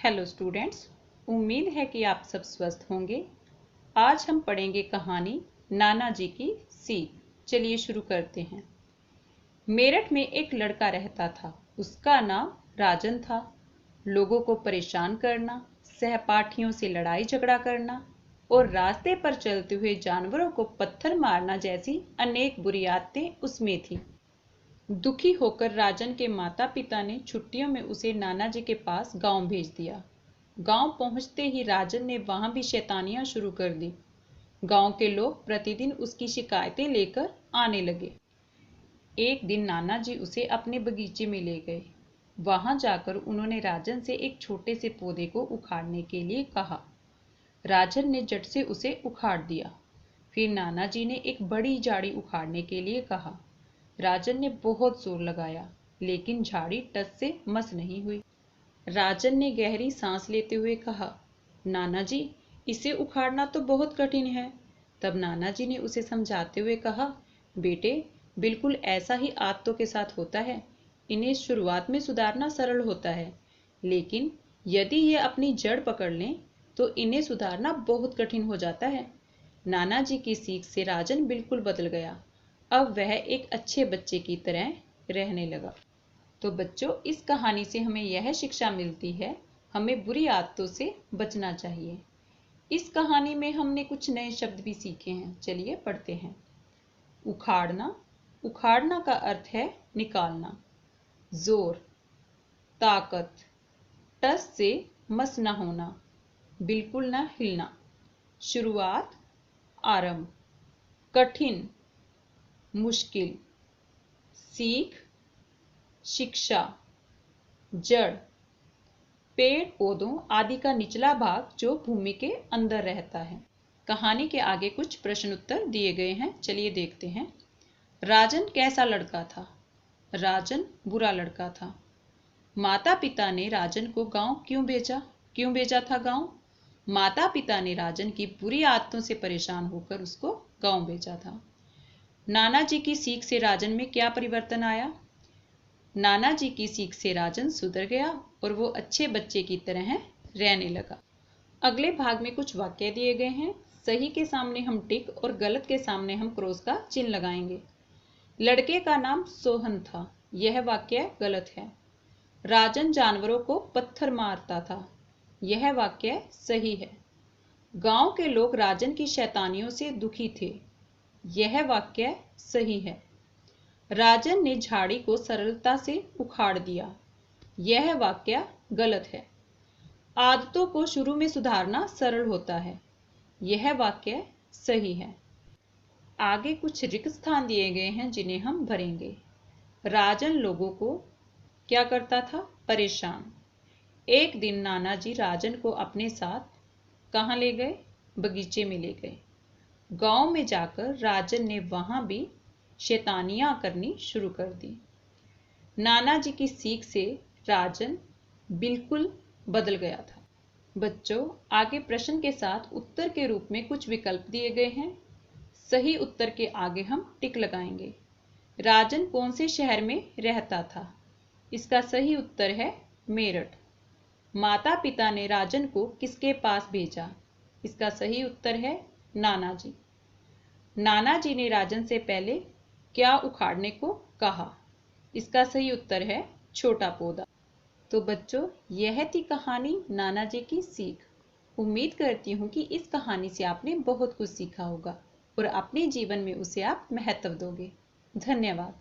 Hello students, उम्मीद है कि आप सब स्वस्थ होंगे। आज हम पढ़ेंगे कहानी नाना जी की सीख। चलिए शुरू करते हैं। मेरठ में एक लड़का रहता था। उसका नाम राजन था। लोगों को परेशान करना, सहपाठियों से लड़ाई झगड़ा करना और रास्ते पर चलते हुए जानवरों को पत्थर मारना जैसी अनेक बुरी आदतें उसमें थी। दुखी होकर राजन के माता पिता ने छुट्टियों में उसे नाना जी के पास गांव भेज दिया। गांव पहुंचते ही राजन ने वहां भी शैतानियां शुरू कर दी। गांव के लोग प्रतिदिन उसकी शिकायतें लेकर आने लगे। एक दिन नाना जी उसे अपने बगीचे में ले गए। वहां जाकर उन्होंने राजन से एक छोटे से पौधे को उखाड़ने के लिए कहा। राजन ने झट से उसे उखाड़ दिया। फिर नाना जी ने एक बड़ी झाड़ी उखाड़ने के लिए कहा। राजन ने बहुत जोर लगाया, लेकिन झाड़ी टस से मस नहीं हुई। राजन ने गहरी सांस लेते हुए कहा, नाना जी, इसे उखाड़ना तो बहुत कठिन है। तब नाना जी ने उसे समझाते हुए कहा, बेटे, बिल्कुल ऐसा ही आदतों के साथ होता है। इन्हें शुरुआत में सुधारना सरल होता है, लेकिन यदि ये अपनी जड़ पकड़ लें तो इन्हें सुधारना बहुत कठिन हो जाता है। नाना जी की सीख से राजन बिल्कुल बदल गया। अब वह एक अच्छे बच्चे की तरह रहने लगा। तो बच्चों, इस कहानी से हमें यह शिक्षा मिलती है, हमें बुरी आदतों से बचना चाहिए। इस कहानी में हमने कुछ नए शब्द भी सीखे हैं। चलिए पढ़ते हैं। उखाड़ना। उखाड़ना का अर्थ है निकालना। जोर, ताकत, टस से मस न होना, बिल्कुल न हिलना। शुरुआत, आरंभ। कठिन, मुश्किल। सीख, शिक्षा। जड़, पेड़ पौधों आदि का निचला भाग जो भूमि के अंदर रहता है। कहानी के आगे कुछ प्रश्न उत्तर दिए गए हैं। चलिए देखते हैं। राजन कैसा लड़का था? राजन बुरा लड़का था। माता पिता ने राजन को गांव क्यों भेजा था गांव? माता पिता ने राजन की बुरी आदतों से परेशान होकर उसको गांव भेजा था। नाना जी की सीख से राजन में क्या परिवर्तन आया? नाना जी की सीख से राजन सुधर गया और वो अच्छे बच्चे की तरह रहने लगा। अगले भाग में कुछ वाक्य दिए गए हैं। सही के सामने हम टिक और गलत के सामने हम क्रॉस का चिन्ह लगाएंगे। लड़के का नाम सोहन था। यह वाक्य गलत है। राजन जानवरों को पत्थर मारता था। यह वाक्य सही है। गांव के लोग राजन की शैतानियों से दुखी थे। यह वाक्य सही है। राजन ने झाड़ी को सरलता से उखाड़ दिया। यह वाक्य गलत है। आदतों को शुरू में सुधारना सरल होता है। यह वाक्य सही है। आगे कुछ रिक्त स्थान दिए गए हैं जिन्हें हम भरेंगे। राजन लोगों को क्या करता था? परेशान। एक दिन नाना जी राजन को अपने साथ कहाँ ले गए? बगीचे में ले गए। गांव में जाकर राजन ने वहां भी शैतानियां करनी शुरू कर दी। नाना जी की सीख से राजन बिल्कुल बदल गया था। बच्चों, आगे प्रश्न के साथ उत्तर के रूप में कुछ विकल्प दिए गए हैं। सही उत्तर के आगे हम टिक लगाएंगे। राजन कौन से शहर में रहता था? इसका सही उत्तर है मेरठ। माता पिता ने राजन को किसके पास भेजा? इसका सही उत्तर है नाना जी। नाना जी ने राजन से पहले क्या उखाड़ने को कहा? इसका सही उत्तर है छोटा पौधा। तो बच्चों, यह थी कहानी नाना जी की सीख। उम्मीद करती हूँ कि इस कहानी से आपने बहुत कुछ सीखा होगा और अपने जीवन में उसे आप महत्व दोगे। धन्यवाद।